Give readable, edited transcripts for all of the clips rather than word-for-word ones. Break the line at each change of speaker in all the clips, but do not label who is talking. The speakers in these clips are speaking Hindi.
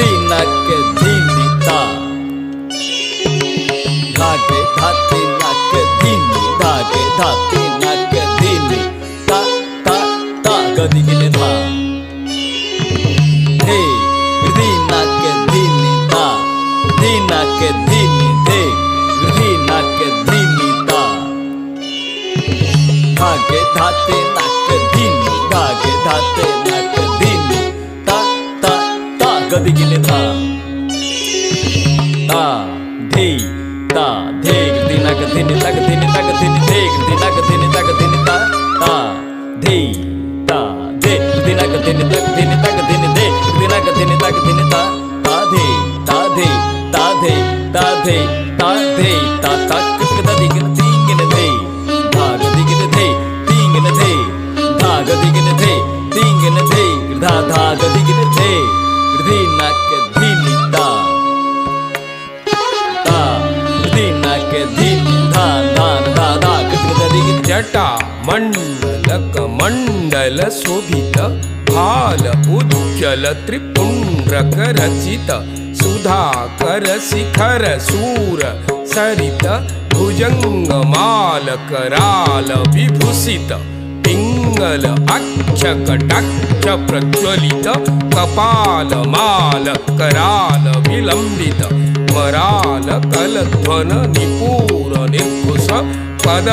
धिनक धिनिता धागे धाते नक धिनी धागे धाते नक धिनी ता ता ता गदिगिले धा धे धिनक धिनिता धिनक धिनी धे धिनक धिनिता धागे धाते नक धिनी धागे धाते नक धिनी ता ता ता गदिगिले धा ता धे ता धे धिनक धिनी तक धिनी तक धिनी धे धिनक धिनी तक धिनी ता ता धे ता धे धिनक धिनी तक धिनी तक धिनी धे धिनक धिनी तक धिनी ता ता धे ता धे ता धे ता धे ता धे ता ता कितक दिगिन तींगिन धे धाग दिगिन धे तींगिन धे धाग दिगिन धे तींगिन धे धा धाग दिगिन धे धिनक धिनिता ता धिनक धिनी धा धा धा धा कितक दिगिन
जटा मंडलक मंडल शोभित भाल उज्ज्वल त्रिपुंड्रक रचित सुधाकर शिखर सूर सरित भुजंग माल कराल विभूषित पिंगल अक्ष कटाक्ष प्रज्वलित कपाल माल कराल विलंबित मराल कलध्वन निपूर निर्घुष पद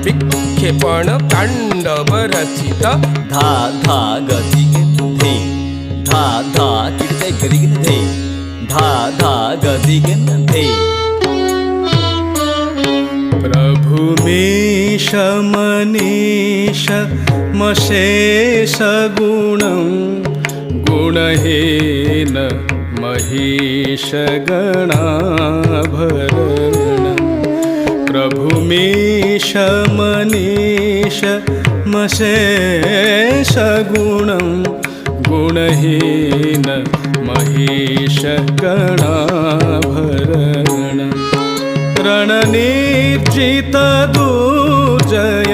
विक्षेपण तांडव रचित
धा धा गदिगिन धे धा धा कितक गदिगिन धे धा धा गदिगिन धे
प्रभुमीश मनीष मशेष गुणं गुणहीन महिष गणाभरणं प्रभुमीश मनीष मशेष गुणं गुणहीन महिष गणाभरणं रणनिर्जित दुर्जय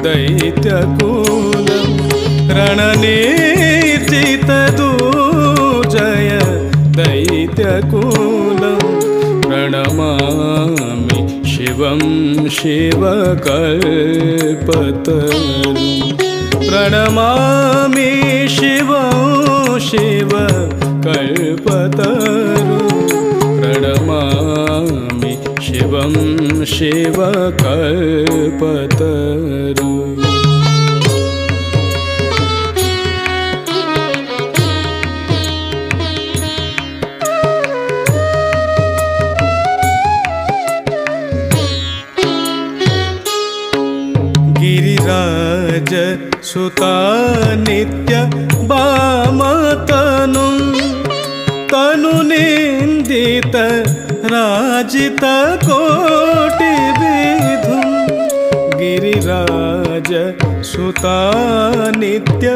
दैत्यकूलं रणनिर्जित दुर्जय दैत्यकूलं प्रणमामि शिवं शिवकल्पतरुं प्रणमामि शिवं शिवकल्पतरुं प्रणमामि शिवं शिवकल्पतरुं गिरिराज सुता नित्य वामतनुं तनुनिन्दित राजित कोटिविधुं गिरिराज सुता नित्य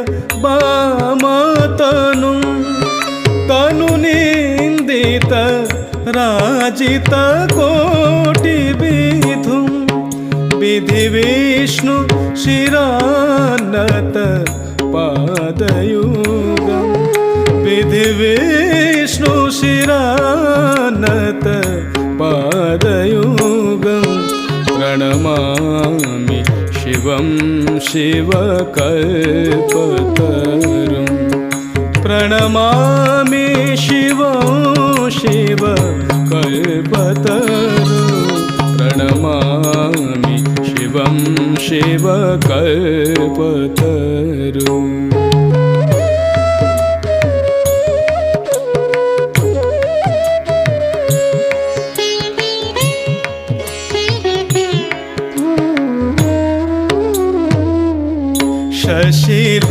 वामतनुं तनुनिन्दित राजित कोटिविधुं विधि विष्णु शिरानत पादयुगं विधि विष्णु शिरानत पादयुगं प्रणमामि शिवं शिवकल्पतरुं प्रणमामि शिवं शिवकल्पतरुं प्रणमामि शिवं शिवकल्पतरुं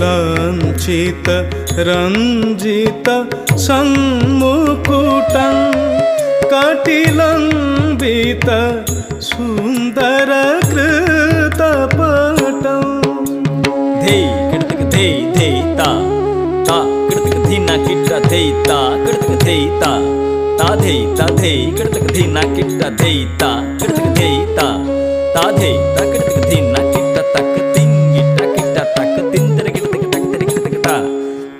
शशिलाञ्छित रञ्जित सम्मुकुटं कटिलम्बित सुन्दर कृतपटं
धे कितक धे धे ता ता कितक धिना किट्टा धे ता कितक धे ता ता धे कितक धिना किट्टा धे ता कितक धे ता ता धे कितक धिना किट्टा तक तिंगिट्टा किट्टा तक तिंदर कितक तक तक ता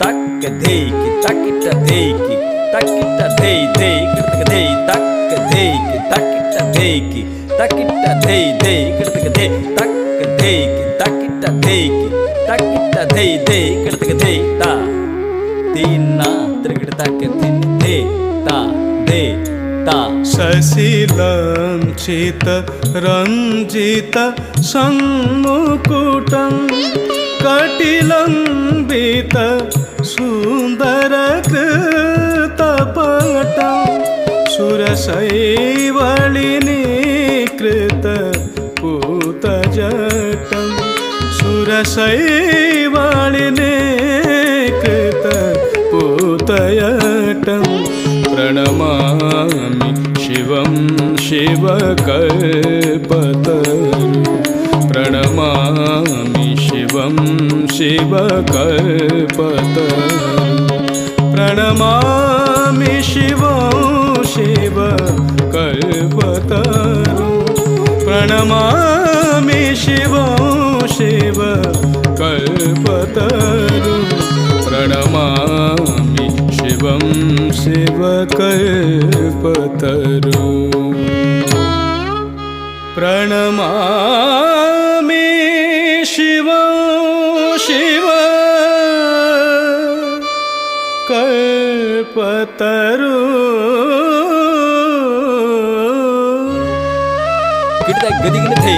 तक धे कि तक किट्टा धे कि ತಕ್ಕಿಟ್ಟ ಧೈ ಧೈ ಕಿಡತಕ ಧೈ ತಕ್ಕ ಧೈಕಿ ತಕ್ಕಿಟ್ಟ ಧೈಕಿ ತಕ್ಕಿಟ್ಟ ಧೈ ಧೈ ಕಿಡತಕ ಧೈ ತಕ್ಕ ಧೈಕಿ ತಕ್ಕಿಟ್ಟ ಧೈಕಿ ತಕ್ಕಿಟ್ಟ ಧೈ ಧೈ ಕಿಡತಕ ಧೈ ತಾ ದೀನ ತ್ರಿಗಿಡ ತಕ್ಕ ದಿನ ಧೈ ತಾ ಧೈ ತಾ
सशिलञ्चित रञ्जित सन्मुकुटं कटिलम्बित सुन्दरकृतपटं सुरसैवलिनीकृत पूतजटं सुरसैवलिनीकृत पूतयटं प्रणमामि शिवं शिवकल्पतरु प्रणमामि शिवं शिवकल्पतरु प्रणमामि शिवं शिवकल्पतरु प्रणमामि शिवं शिवकल्पतरु प्रणमामि शिवं शिवकल्पतरु प्रणमामि शिवं शिवकल्पतरु
ಕಿಡದ ಗದಿಗಿನ ಧೈ